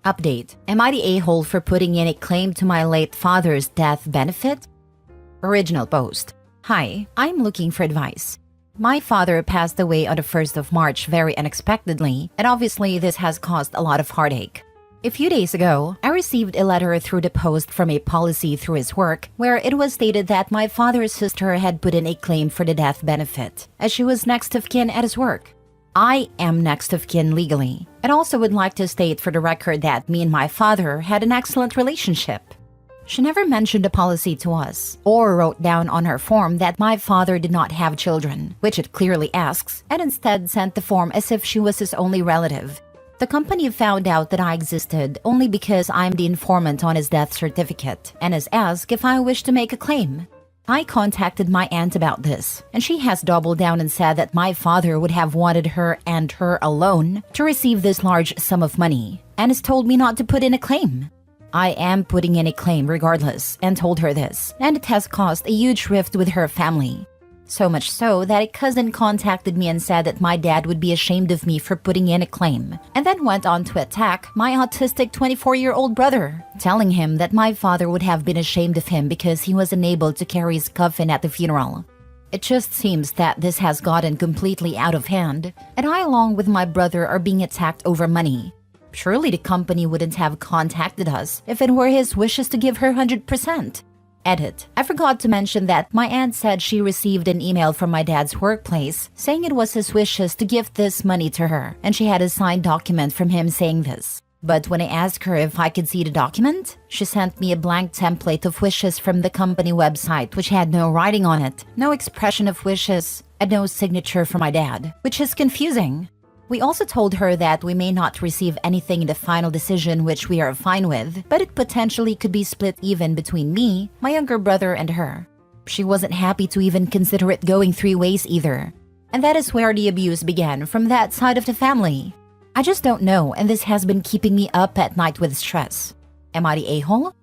Update. Am I the a-hole for putting in a claim to my late father's death benefit? Original post. Hi, I'm looking for advice. My father passed away on the 1st of March very unexpectedly, and obviously this has caused a lot of heartache. A few days ago, I received a letter through the post from a policy through his work where it was stated that my father's sister had put in a claim for the death benefit, as she was next of kin at his work. I am next of kin legally, and also would like to state for the record that me and my father had an excellent relationship. She never mentioned the policy to us, or wrote down on her form that my father did not have children, which it clearly asks, and instead sent the form as if she was his only relative. The company found out that I existed only because I'm the informant on his death certificate and has asked if I wish to make a claim. I contacted my aunt about this, and she has doubled down and said that my father would have wanted her and her alone to receive this large sum of money, and has told me not to put in a claim. I am putting in a claim regardless and told her this, and it has caused a huge rift with her family. So much so that a cousin contacted me and said that my dad would be ashamed of me for putting in a claim, and then went on to attack my autistic 24-year-old brother, telling him that my father would have been ashamed of him because he was unable to carry his coffin at the funeral. It just seems that this has gotten completely out of hand, and I along with my brother are being attacked over money. Surely the company wouldn't have contacted us if it were his wishes to give her 100%. Edit. I forgot to mention that my aunt said she received an email from my dad's workplace saying it was his wishes to give this money to her, and she had a signed document from him saying this. But when I asked her if I could see the document, she sent me a blank template of wishes from the company website which had no writing on it, no expression of wishes, and no signature from my dad, which is confusing. We also told her that we may not receive anything in the final decision, which we are fine with, but it potentially could be split even between me, my younger brother, and her. She wasn't happy to even consider it going 3 ways either. And that is where the abuse began from that side of the family. I just don't know, and this has been keeping me up at night with stress. Am I the a-hole?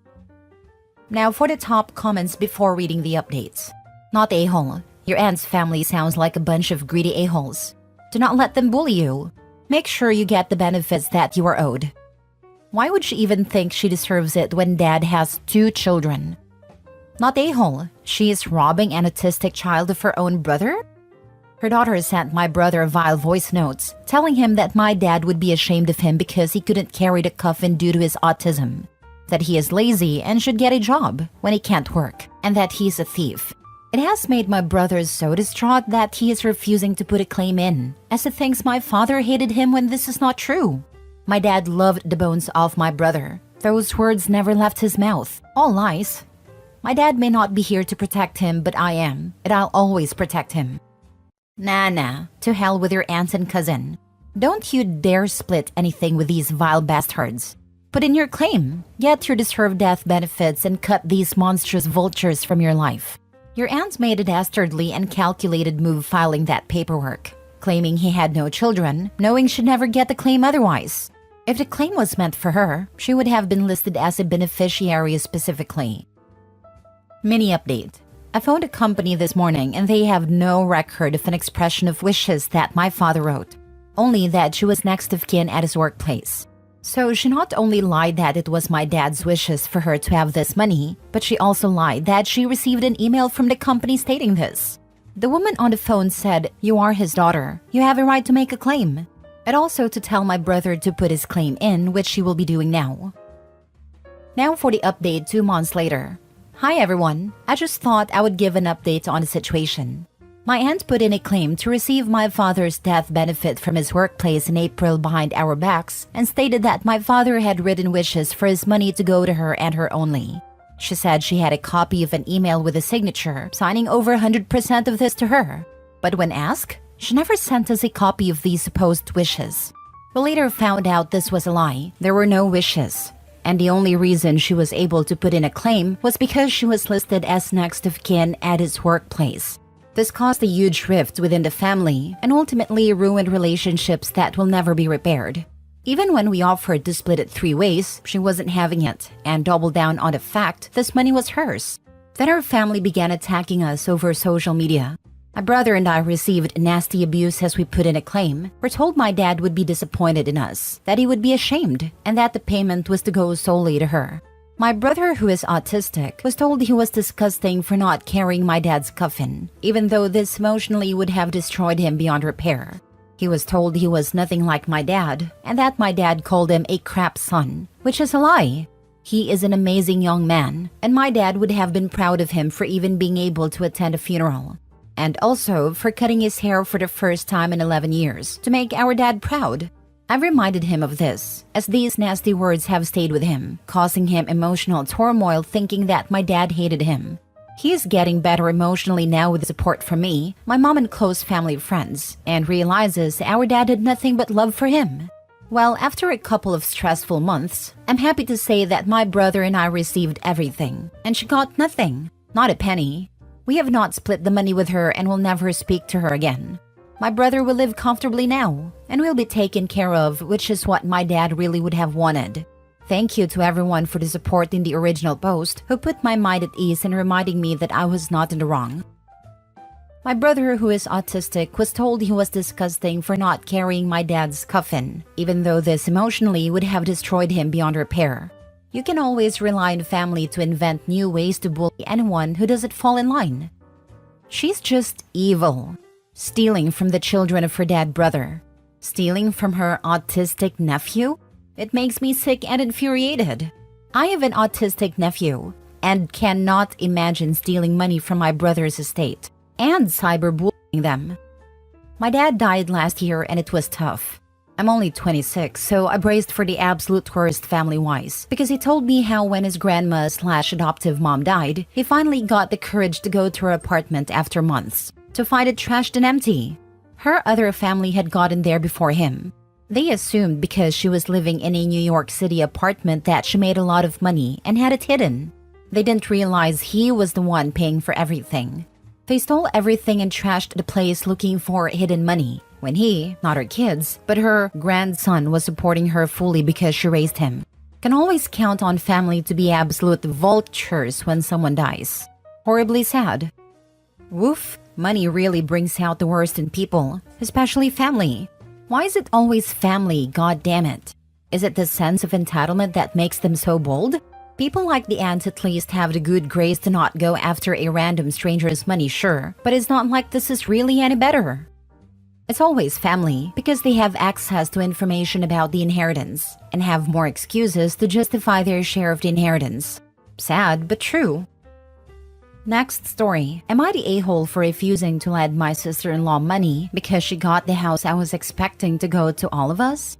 Now for the top comments before reading the updates. Not a-hole. Your aunt's family sounds like a bunch of greedy a-holes. Do not let them bully you. Make sure you get the benefits that you are owed. Why would she even think she deserves it when dad has 2 children? Not a-hole. She is robbing an autistic child of her own brother? Her daughter sent my brother vile voice notes, telling him that my dad would be ashamed of him because he couldn't carry the coffin due to his autism, that he is lazy and should get a job when he can't work, and that he's a thief. It has made my brother so distraught that he is refusing to put a claim in, as he thinks my father hated him when this is not true. My dad loved the bones off my brother. Those words never left his mouth. All lies. My dad may not be here to protect him, but I am, and I'll always protect him. Nah, to hell with your aunt and cousin. Don't you dare split anything with these vile bastards. Put in your claim, get your deserved death benefits, and cut these monstrous vultures from your life. Your aunt made a dastardly and calculated move filing that paperwork, claiming he had no children, knowing she'd never get the claim otherwise. If the claim was meant for her, she would have been listed as a beneficiary specifically. Mini update. I phoned a company this morning and they have no record of an expression of wishes that my father wrote, only that she was next of kin at his workplace. So she not only lied that it was my dad's wishes for her to have this money, but she also lied that she received an email from the company stating this. The woman on the phone said, "You are his daughter. You have a right to make a claim." And also to tell my brother to put his claim in, which she will be doing now. Now for the update 2 months later. Hi everyone. I just thought I would give an update on the situation. My aunt put in a claim to receive my father's death benefit from his workplace in April behind our backs and stated that my father had written wishes for his money to go to her and her only. She said she had a copy of an email with a signature, signing over 100% of this to her. But when asked, she never sent us a copy of these supposed wishes. We later found out this was a lie. There were no wishes. And the only reason she was able to put in a claim was because she was listed as next of kin at his workplace. This caused a huge rift within the family and ultimately ruined relationships that will never be repaired. Even when we offered to split it 3 ways, she wasn't having it and doubled down on the fact this money was hers. Then our family began attacking us over social media. My brother and I received nasty abuse as we put in a claim. We're told my dad would be disappointed in us, that he would be ashamed, and that the payment was to go solely to her. My brother, who is autistic, was told he was disgusting for not carrying my dad's coffin, even though this emotionally would have destroyed him beyond repair. He was told he was nothing like my dad, and that my dad called him a crap son, which is a lie. He is an amazing young man, and my dad would have been proud of him for even being able to attend a funeral. And also for cutting his hair for the first time in 11 years to make our dad proud. I've reminded him of this, as these nasty words have stayed with him, causing him emotional turmoil thinking that my dad hated him. He is getting better emotionally now with support from me, my mom and close family friends, and realizes our dad had nothing but love for him. Well, after a couple of stressful months, I'm happy to say that my brother and I received everything, and she got nothing, not a penny. We have not split the money with her and will never speak to her again. My brother will live comfortably now and will be taken care of, which is what my dad really would have wanted. Thank you to everyone for the support in the original post who put my mind at ease and reminding me that I was not in the wrong. My brother, who is autistic, was told he was disgusting for not carrying my dad's coffin, even though this emotionally would have destroyed him beyond repair. You can always rely on family to invent new ways to bully anyone who doesn't fall in line. She's just evil. Stealing from the children of her dead brother. Stealing from her autistic nephew? It makes me sick and infuriated. I have an autistic nephew and cannot imagine stealing money from my brother's estate and cyberbullying them. My dad died last year and it was tough. I'm only 26, so I braced for the absolute worst family-wise because he told me how when his grandma/adoptive mom died, he finally got the courage to go to her apartment after months to find it trashed and empty. Her other family had gotten there before him. They assumed because she was living in a New York City apartment that she made a lot of money and had it hidden. They didn't realize he was the one paying for everything. They stole everything and trashed the place looking for hidden money, when he, not her kids, but her grandson was supporting her fully because she raised him. Can always count on family to be absolute vultures when someone dies. Horribly sad. Woof, money really brings out the worst in people, especially family. Why is it always family, god damn it? Is it the sense of entitlement that makes them so bold? People like the ants at least have the good grace to not go after a random stranger's money, sure, but it's not like this is really any better. It's always family because they have access to information about the inheritance and have more excuses to justify their share of the inheritance. Sad, but true. Next story. Am I the a-hole for refusing to lend my sister-in-law money because she got the house I was expecting to go to all of us?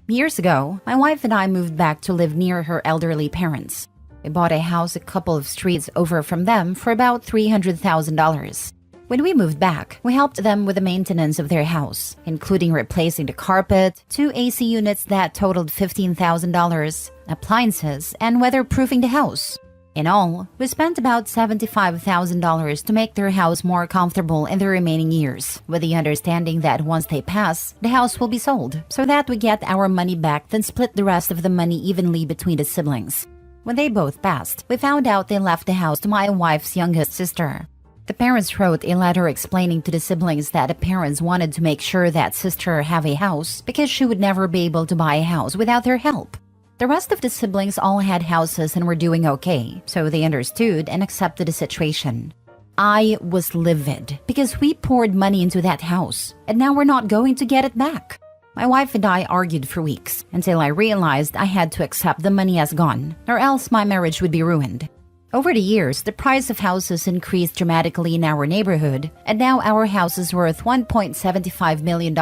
Years ago, my wife and I moved back to live near her elderly parents. We bought a house a couple of streets over from them for about $300,000. When we moved back, we helped them with the maintenance of their house, including replacing the carpet, 2 AC units that totaled $15,000, appliances, and weatherproofing the house. In all, we spent about $75,000 to make their house more comfortable in the remaining years, with the understanding that once they pass, the house will be sold, so that we get our money back then split the rest of the money evenly between the siblings. When they both passed, we found out they left the house to my wife's youngest sister. The parents wrote a letter explaining to the siblings that the parents wanted to make sure that sister have a house because she would never be able to buy a house without their help. The rest of the siblings all had houses and were doing okay, so they understood and accepted the situation. I was livid because we poured money into that house, and now we're not going to get it back. My wife and I argued for weeks until I realized I had to accept the money as gone, or else my marriage would be ruined. Over the years, the price of houses increased dramatically in our neighborhood, and now our house is worth $1.75 million.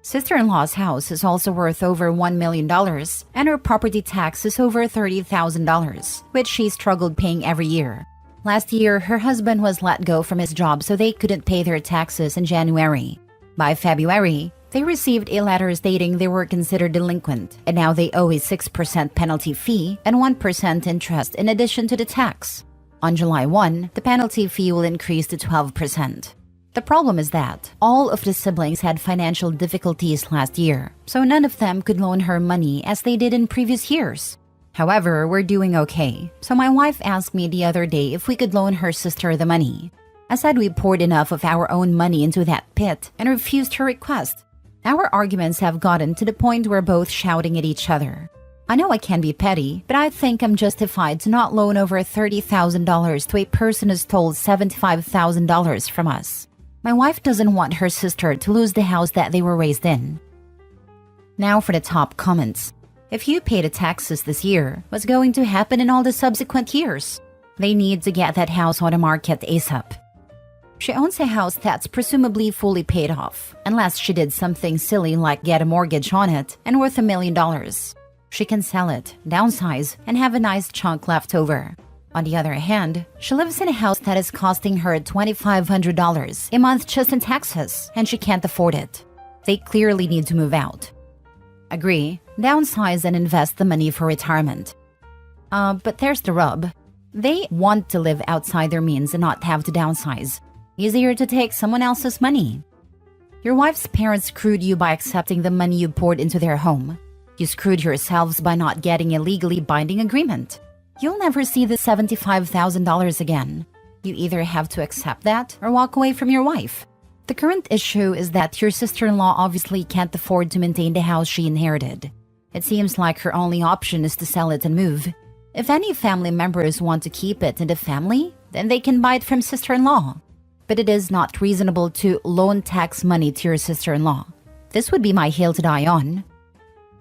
Sister-in-law's house is also worth over $1 million, and her property tax is over $30,000, which she struggled paying every year. Last year, her husband was let go from his job so they couldn't pay their taxes in January. By February, they received a letter stating they were considered delinquent, and now they owe a 6% penalty fee and 1% interest in addition to the tax. On July 1, the penalty fee will increase to 12%. The problem is that all of the siblings had financial difficulties last year, so none of them could loan her money as they did in previous years. However, we're doing okay, so my wife asked me the other day if we could loan her sister the money. I said we poured enough of our own money into that pit and refused her request. Our arguments have gotten to the point where both shouting at each other. I know I can be petty, but I think I'm justified to not loan over $30,000 to a person who stole $75,000 from us. My wife doesn't want her sister to lose the house that they were raised in. Now for the top comments. If you pay the taxes this year, what's going to happen in all the subsequent years? They need to get that house on the market ASAP. She owns a house that's presumably fully paid off, unless she did something silly like get a mortgage on it and worth $1 million. She can sell it, downsize, and have a nice chunk left over. On the other hand, she lives in a house that is costing her $2,500 a month just in taxes, and she can't afford it. They clearly need to move out. Agree, downsize and invest the money for retirement. But there's the rub. They want to live outside their means and not have to downsize. Easier to take someone else's money. Your wife's parents screwed you by accepting the money you poured into their home. You screwed yourselves by not getting a legally binding agreement. You'll never see the $75,000 again. You either have to accept that or walk away from your wife. The current issue is that your sister-in-law obviously can't afford to maintain the house she inherited. It seems like her only option is to sell it and move. If any family members want to keep it in the family, then they can buy it from sister-in-law. But it is not reasonable to loan tax money to your sister-in-law. This would be my hill to die on.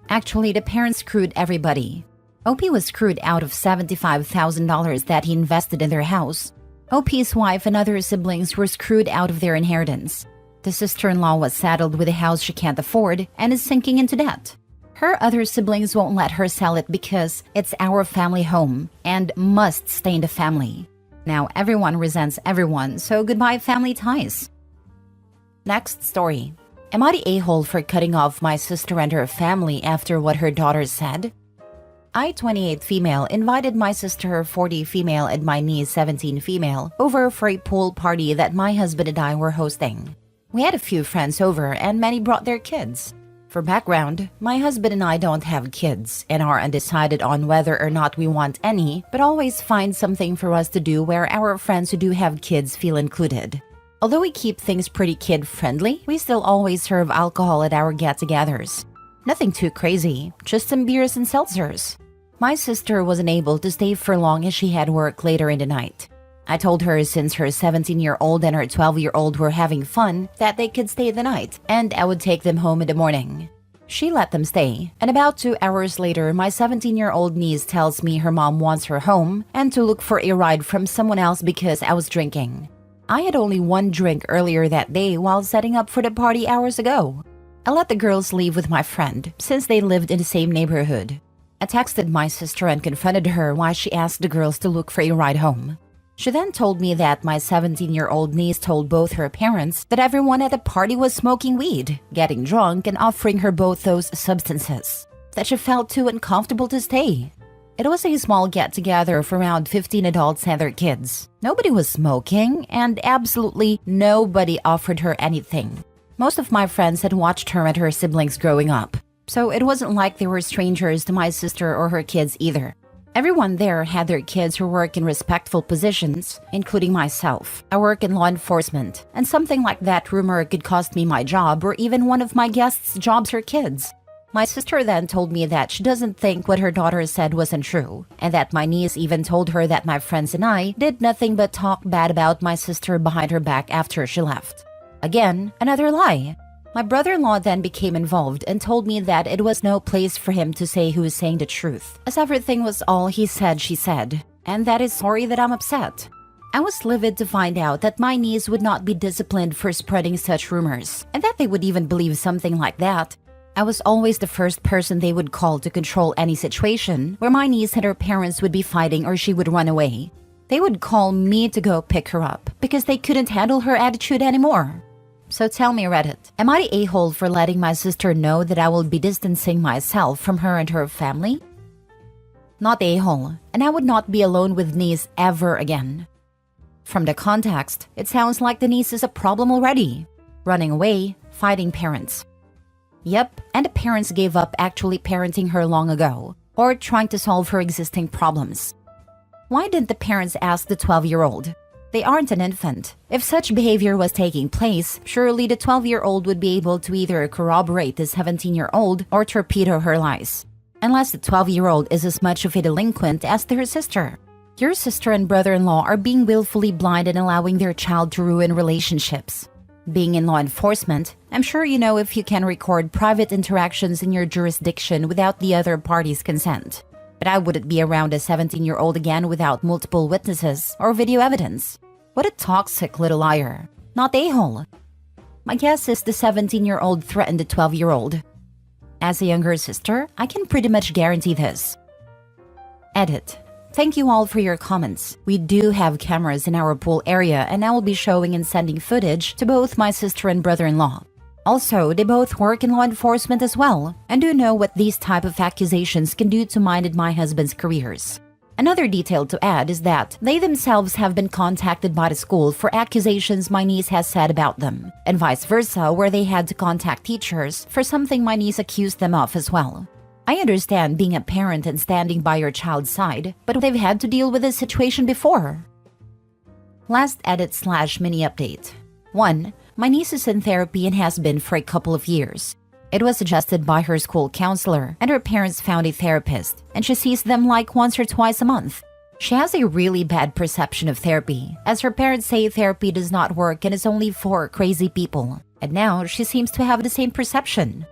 Actually, the parents screwed everybody. OP was screwed out of $75,000 that he invested in their house. OP's wife and other siblings were screwed out of their inheritance. The sister-in-law was saddled with a house she can't afford and is sinking into debt. Her other siblings won't let her sell it because it's our family home and must stay in the family. Now everyone resents everyone, so goodbye family ties. Next story. Am I the a-hole for cutting off my sister and her family after what her daughter said? I, 28 female, invited my sister, 40 female, and my niece, 17 female, over for a pool party that my husband and I were hosting. We had a few friends over and many brought their kids. For background, my husband and I don't have kids and are undecided on whether or not we want any, but always find something for us to do where our friends who do have kids feel included. Although we keep things pretty kid-friendly, we still always serve alcohol at our get-togethers. Nothing too crazy, just some beers and seltzers. My sister wasn't able to stay for long as she had work later in the night. I told her since her 17-year-old and her 12-year-old were having fun that they could stay the night, and I would take them home in the morning. She let them stay, and about 2 hours later, my 17-year-old niece tells me her mom wants her home and to look for a ride from someone else because I was drinking. I had only one drink earlier that day while setting up for the party hours ago. I let the girls leave with my friend since they lived in the same neighborhood. I texted my sister and confronted her why she asked the girls to look for a ride home. She then told me that my 17-year-old niece told both her parents that everyone at the party was smoking weed, getting drunk, and offering her both those substances, that she felt too uncomfortable to stay. It was a small get-together of around 15 adults and their kids. Nobody was smoking, and absolutely nobody offered her anything. Most of my friends had watched her and her siblings growing up, so it wasn't like they were strangers to my sister or her kids either. Everyone there had their kids who work in respectful positions, including myself. I work in law enforcement, and something like that rumor could cost me my job or even one of my guests' jobs or kids. My sister then told me that she doesn't think what her daughter said wasn't true, and that my niece even told her that my friends and I did nothing but talk bad about my sister behind her back after she left. Again, another lie. My brother-in-law then became involved and told me that it was no place for him to say who was saying the truth, as everything was all he said she said, and that is sorry that I'm upset. I was livid to find out that my niece would not be disciplined for spreading such rumors, and that they would even believe something like that. I was always the first person they would call to control any situation where my niece and her parents would be fighting or she would run away. They would call me to go pick her up because they couldn't handle her attitude anymore. So tell me, Reddit, am I the a-hole for letting my sister know that I will be distancing myself from her and her family? Not the a-hole, and I would not be alone with niece ever again. From the context, it sounds like the niece is a problem already. Running away, fighting parents. Yep, and the parents gave up actually parenting her long ago, or trying to solve her existing problems. Why didn't the parents ask the 12-year-old? They aren't an infant. If such behavior was taking place, surely the 12-year-old would be able to either corroborate the 17-year-old or torpedo her lies. Unless the 12-year-old is as much of a delinquent as their sister. Your sister and brother-in-law are being willfully blind and allowing their child to ruin relationships. Being in law enforcement, I'm sure you know if you can record private interactions in your jurisdiction without the other party's consent. But I wouldn't be around a 17-year-old again without multiple witnesses or video evidence. What a toxic little liar. Not a-hole. My guess is the 17-year-old threatened the 12-year-old. As a younger sister, I can pretty much guarantee this. Edit. Thank you all for your comments. We do have cameras in our pool area and I will be showing and sending footage to both my sister and brother-in-law. Also, they both work in law enforcement as well and do know what these type of accusations can do to mine and my husband's careers. Another detail to add is that they themselves have been contacted by the school for accusations my niece has said about them, and vice versa, where they had to contact teachers for something my niece accused them of as well. I understand being a parent and standing by your child's side, but they've had to deal with this situation before. Last edit/mini update. 1. My niece is in therapy and has been for a couple of years. It was suggested by her school counselor, and her parents found a therapist, and she sees them like once or twice a month. She has a really bad perception of therapy, as her parents say therapy does not work and is only for crazy people. And now she seems to have the same perception.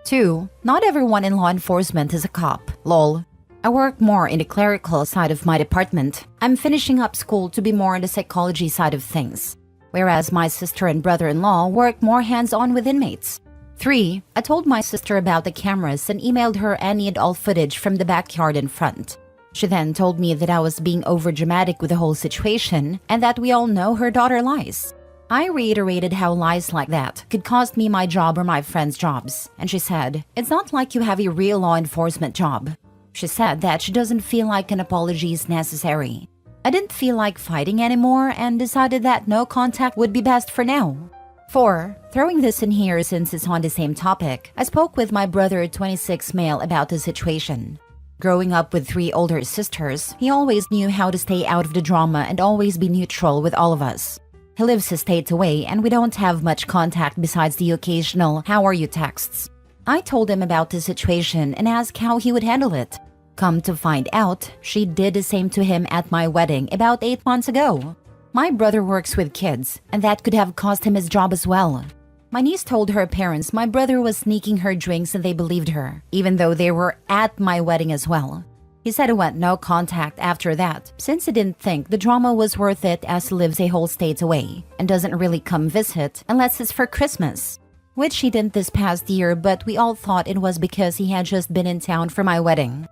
2. Not everyone in law enforcement is a cop. Lol. I work more in the clerical side of my department. I'm finishing up school to be more on the psychology side of things. Whereas my sister and brother-in-law work more hands-on with inmates. 3. I told my sister about the cameras and emailed her any and all footage from the backyard in front. She then told me that I was being overdramatic with the whole situation and that we all know her daughter lies. I reiterated how lies like that could cost me my job or my friends' jobs, and she said, "It's not like you have a real law enforcement job." She said that she doesn't feel like an apology is necessary. I didn't feel like fighting anymore and decided that no contact would be best for now. 4. Throwing this in here since it's on the same topic, I spoke with my brother, 26 male, about the situation. Growing up with 3 older sisters, he always knew how to stay out of the drama and always be neutral with all of us. He lives a state away and we don't have much contact besides the occasional "how are you" texts. I told him about the situation and asked how he would handle it. Come to find out, she did the same to him at my wedding about 8 months ago. My brother works with kids, and that could have cost him his job as well. My niece told her parents my brother was sneaking her drinks and they believed her, even though they were at my wedding as well. He said he went no contact after that, since he didn't think the drama was worth it as he lives a whole state away, and doesn't really come visit unless it's for Christmas. Which he didn't this past year, but we all thought it was because he had just been in town for my wedding.